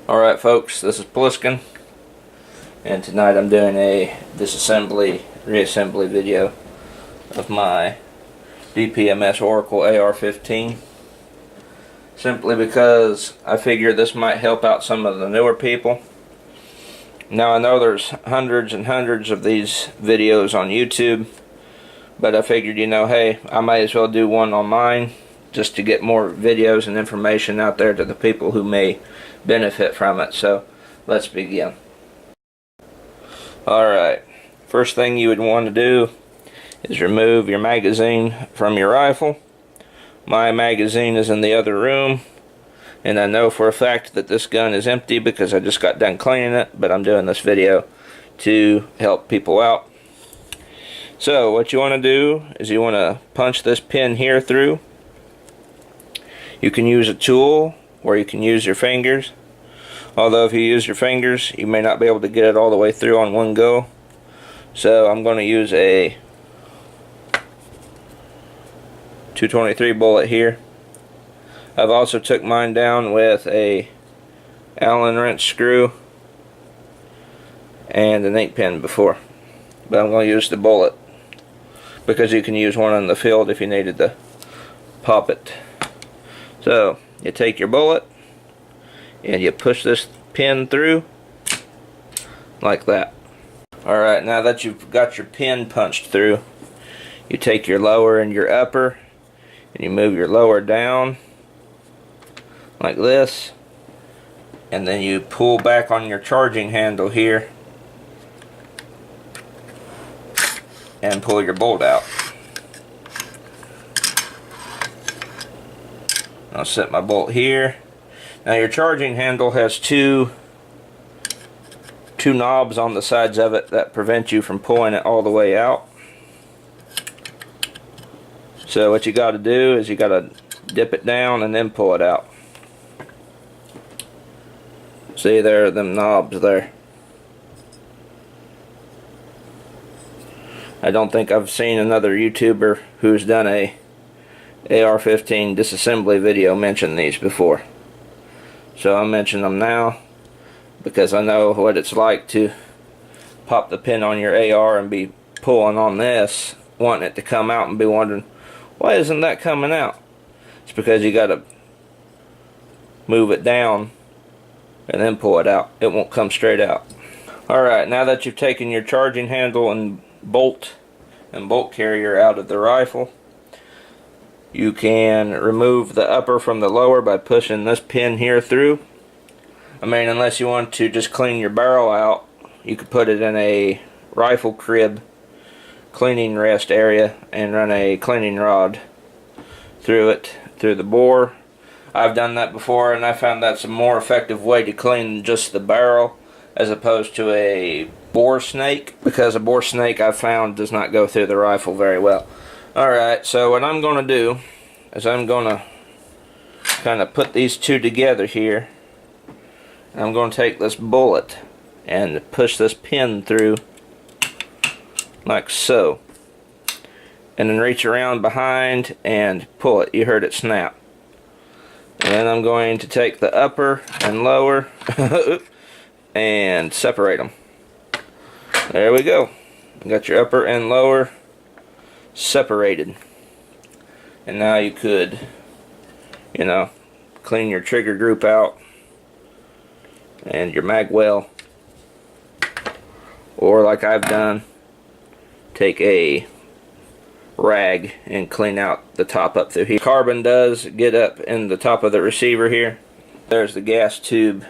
Alright folks, this is Pliskin, and tonight I'm doing a disassembly, reassembly video of my DPMS Oracle AR-15, simply because I figure this might help out some of the newer people. Now I know there's hundreds and hundreds of these videos on YouTube, but I figured, hey, I might as well do one on mine just to get more videos and information out there to the people who may benefit from it. So let's begin. Alright, first thing you would want to do is remove your magazine from your rifle. My magazine is in the other room, and I know for a fact that this gun is empty because I just got done cleaning it, but I'm doing this video to help people out. So what you want to do is you want to punch this pin here through. You can use a tool or you can use your fingers. Although if you use your fingers, you may not be able to get it all the way through on one go. So I'm going to use a 223 bullet here. I've also took mine down with a Allen wrench screw and an 8-pin before. But I'm going to use the bullet because you can use one in the field if you needed to pop it. So you take your bullet and you push this pin through like that. Alright, now that you've got your pin punched through, you take your lower and your upper and you move your lower down like this, and then you pull back on your charging handle here and pull your bolt out. I'll set my bolt here. Now your charging handle has two knobs on the sides of it that prevent you from pulling it all the way out. So what you got to do is you got to dip it down and then pull it out. See, there are them knobs there. I don't think I've seen another YouTuber who's done a AR-15 disassembly video mention these before. So I'll mention them now because I know what it's like to pop the pin on your AR and be pulling on this, wanting it to come out and be wondering, why isn't that coming out? It's because you got to move it down and then pull it out. It won't come straight out. Alright, now that you've taken your charging handle and bolt carrier out of the rifle, you can remove the upper from the lower by pushing this pin here through. I mean, unless you want to just clean your barrel out, you could put it in a rifle crib cleaning rest area and run a cleaning rod through it, through the bore. I've done that before and I found that's a more effective way to clean just the barrel as opposed to a bore snake, because a bore snake I've found does not go through the rifle very well. Alright, so what I'm going to do is I'm going to kind of put these two together here. I'm going to take this bullet and push this pin through like so, and then reach around behind and pull it. You heard it snap. And then I'm going to take the upper and lower and separate them. There we go. You got your upper and lower separated. And now you could, clean your trigger group out and your mag well, or like I've done, take a rag and clean out the top up through here. Carbon does get up in the top of the receiver here. There's the gas tube.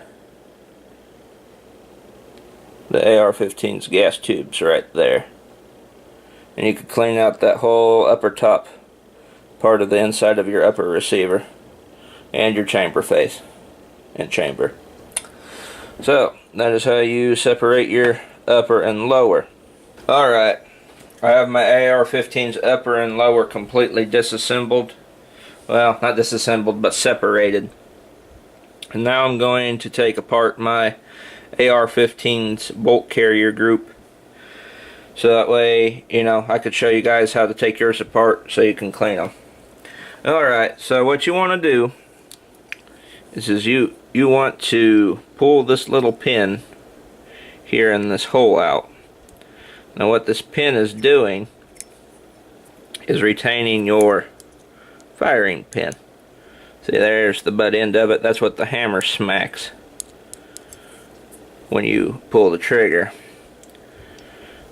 The AR-15's gas tubes right there. And you could clean out that whole upper top part of the inside of your upper receiver and your chamber face and chamber. So that is how you separate your upper and lower. Alright, I have my AR-15's upper and lower completely disassembled. Well, not disassembled, but separated. And now I'm going to take apart my AR-15's bolt carrier group, so that way, I could show you guys how to take yours apart so you can clean them. Alright, so what you want to do is you want to pull this little pin here in this hole out. Now what this pin is doing is retaining your firing pin. See, there's the butt end of it. That's what the hammer smacks when you pull the trigger.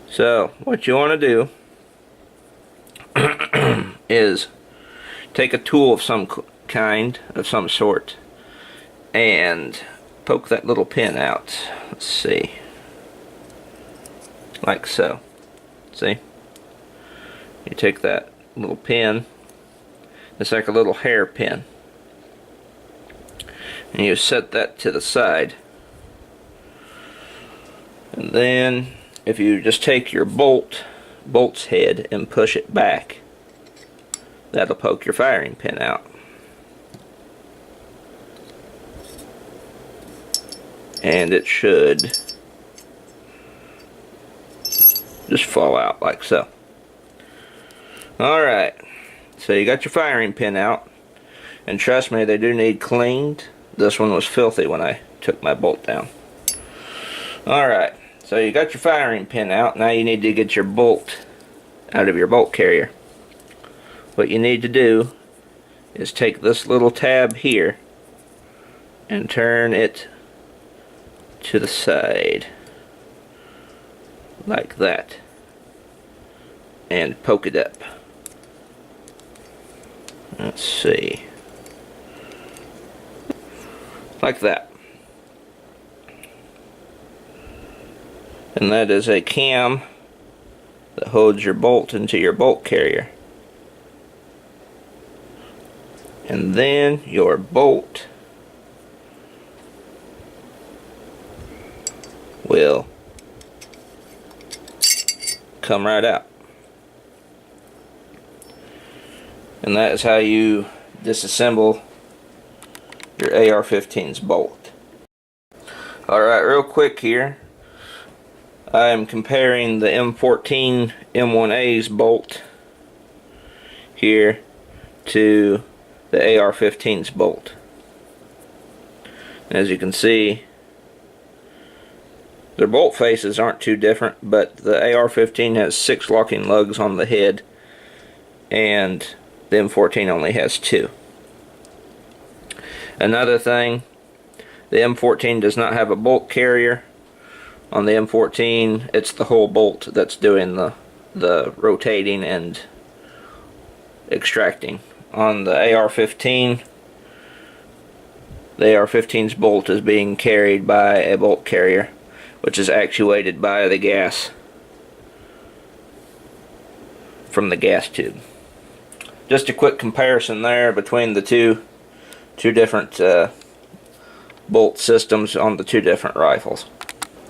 So what you want to do is take a tool of some kind, of some sort, and poke that little pin out. Let's see, like so. See, you take that little pin, it's like a little hairpin, and you set that to the side. And then if you just take your bolt's head and push it back, that'll poke your firing pin out. And it should just fall out like so. Alright, so you got your firing pin out, and trust me, they do need cleaned. This one was filthy when I took my bolt down. Alright, so you got your firing pin out. Now you need to get your bolt out of your bolt carrier. What you need to do is take this little tab here and turn it to the side like that and poke it up. Let's see, like that. And that is a cam that holds your bolt into your bolt carrier. And then your bolt will come right out. And that is how you disassemble your AR-15's bolt. Alright, real quick here, I am comparing the M14 M1A's bolt here to the AR-15's bolt. As you can see, their bolt faces aren't too different, but the AR-15 has 6 locking lugs on the head, and the M14 only has 2. Another thing, the M14 does not have a bolt carrier. On the M14, it's the whole bolt that's doing the rotating and extracting. On the AR-15, the AR-15's bolt is being carried by a bolt carrier, which is actuated by the gas from the gas tube. Just a quick comparison there between the two different bolt systems on the 2 different rifles.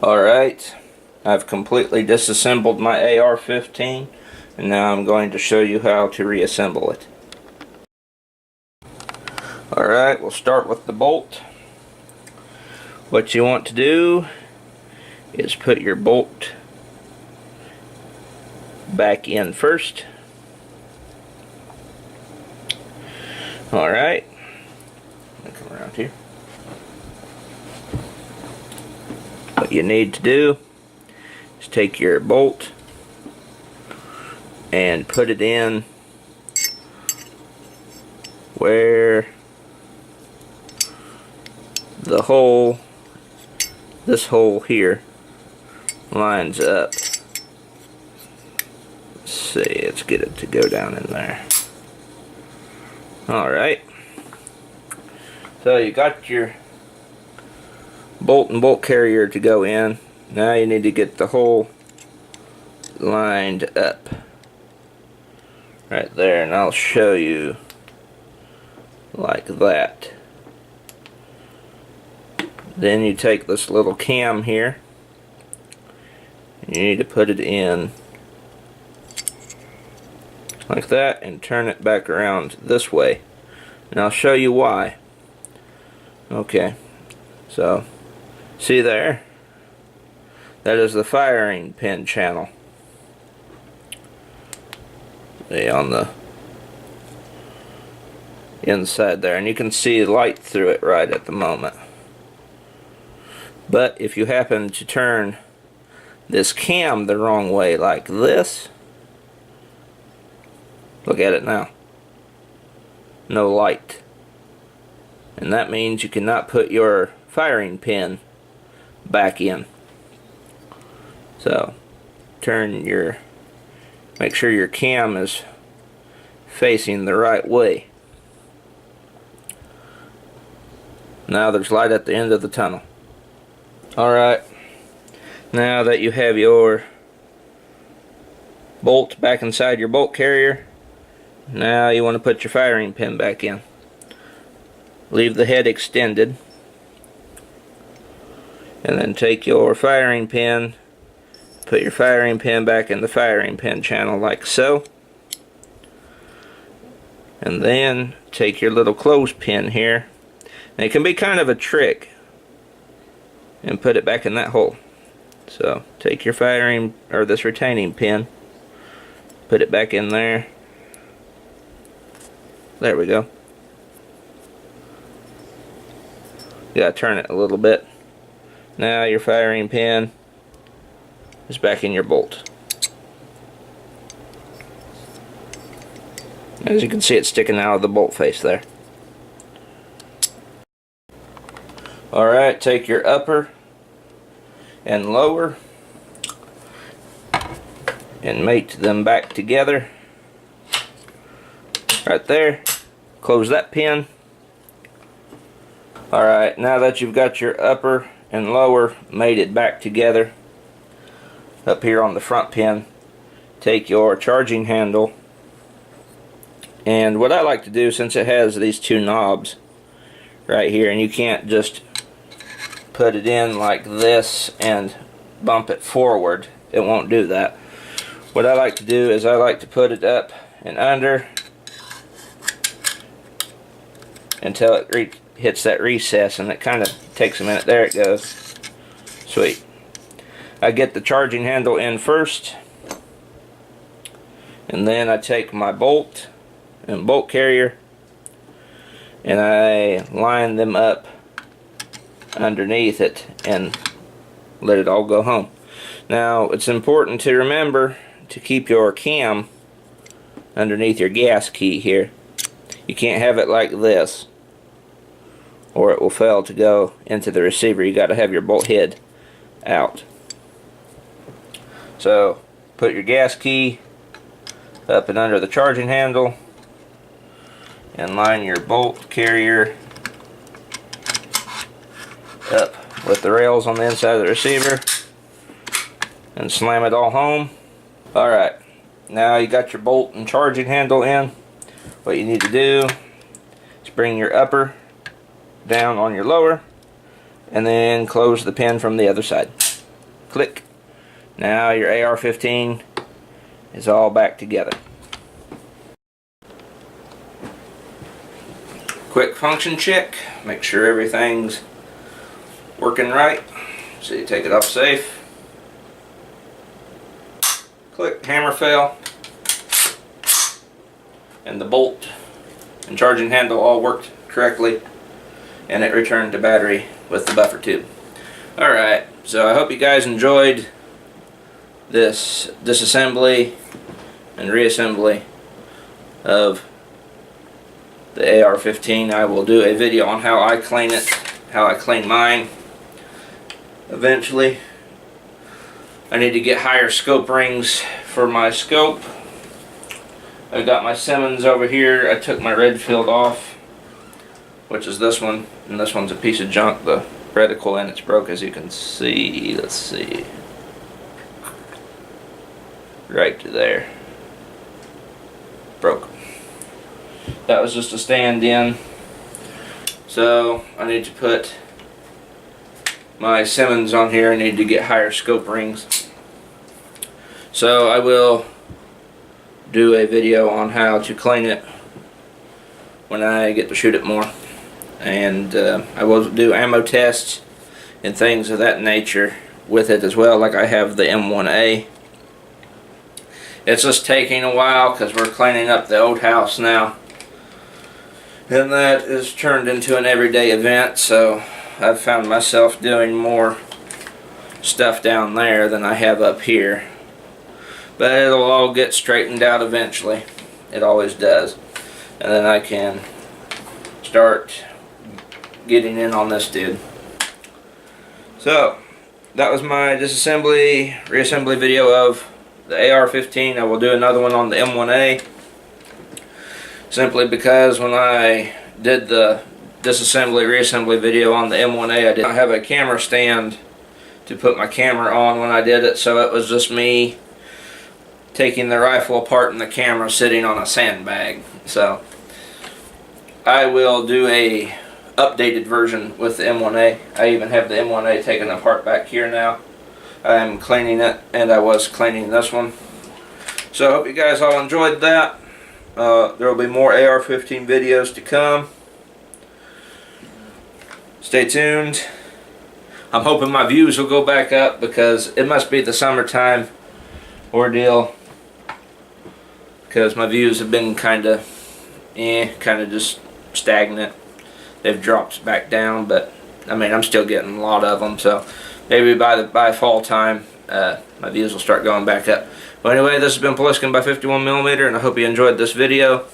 Alright, I've completely disassembled my AR-15, and now I'm going to show you how to reassemble it. Alright, we'll start with the bolt. What you want to do is put your bolt back in first. Alright, let me come around here. What you need to do is take your bolt and put it in where the hole, this hole here, lines up. Let's see, let's get it to go down in there. Alright, so you got your bolt and bolt carrier to go in. Now you need to get the hole lined up right there, and I'll show you like that. Then you take this little cam here, and you need to put it in like that and turn it back around this way, and I'll show you why. Okay, so see there, that is the firing pin channel. See, on the inside there, and you can see light through it right at the moment. But if you happen to turn this cam the wrong way like this, look at it now, no light, and that means you cannot put your firing pin back in. So make sure your cam is facing the right way. Now there's light at the end of the tunnel. Alright, now that you have your bolt back inside your bolt carrier, now you want to put your firing pin back in. Leave the head extended, and then take your firing pin, put your firing pin back in the firing pin channel like so, and then take your little clothespin here, and it can be kind of a trick, and put it back in that hole. So take your firing, or this retaining pin, put it back in there. There we go. You gotta turn it a little bit. Now your firing pin is back in your bolt. As you can see, it's sticking out of the bolt face there. Alright, take your upper and lower and mate them back together right there. Close that pin. Alright, now that you've got your upper and lower mated back together up here on the front pin, take your charging handle, and what I like to do, since it has these two knobs right here, and you can't just put it in like this and bump it forward, it won't do that. What I like to do is I like to put it up and under until it hits that recess, and it kind of takes a minute. There it goes. Sweet. I get the charging handle in first, and then I take my bolt and bolt carrier and I line them up underneath it and let it all go home. Now it's important to remember to keep your cam underneath your gas key here. You can't have it like this, or it will fail to go into the receiver. You got to have your bolt head out. So put your gas key up and under the charging handle and line your bolt carrier up with the rails on the inside of the receiver and slam it all home. Alright, now you got your bolt and charging handle in. What you need to do is bring your upper down on your lower and then close the pin from the other side. Click. Now your AR-15 is all back together. Quick function check. Make sure everything's working right. So you take it off safe. Click, hammer fell, and the bolt and charging handle all worked correctly, and it returned to battery with the buffer tube. Alright, so I hope you guys enjoyed this disassembly and reassembly of the AR-15. I will do a video on how I clean it, how I clean mine eventually. I need to get higher scope rings for my scope. I've got my Simmons over here. I took my Redfield off, which is this one, and this one's a piece of junk. The reticle in it's broke, as you can see. Let's see. Right to there. Broke. That was just a stand-in. So I need to put my Simmons on here. I need to get higher scope rings. So I will do a video on how to clean it when I get to shoot it more. And I will do ammo tests and things of that nature with it as well, like I have the M1A. It's just taking a while because we're cleaning up the old house now. And that is turned into an everyday event, so I've found myself doing more stuff down there than I have up here. But it'll all get straightened out eventually. It always does. And then I can start getting in on this dude. So, that was my disassembly, reassembly video of the AR-15. I will do another one on the M1A. Simply because when I did the disassembly, reassembly video on the M1A, I did not have a camera stand to put my camera on when I did it, so it was just me taking the rifle apart and the camera sitting on a sandbag. So I will do a updated version with the M1A. I even have the M1A taken apart back here now. I am cleaning it, and I was cleaning this one. So I hope you guys all enjoyed that. There will be more AR-15 videos to come. Stay tuned. I'm hoping my views will go back up because it must be the summertime ordeal, because my views have been kind of just stagnant. They've dropped back down, but I mean, I'm still getting a lot of them, so maybe by fall time my views will start going back up. Well, anyway, this has been Poliskin by 51mm, and I hope you enjoyed this video.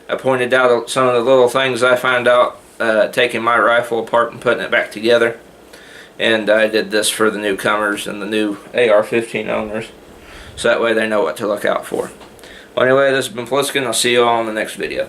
I pointed out some of the little things I found out taking my rifle apart and putting it back together. And I did this for the newcomers and the new AR-15 owners, so that way they know what to look out for. Well, anyway, this has been Poliskin. I'll see you all in the next video.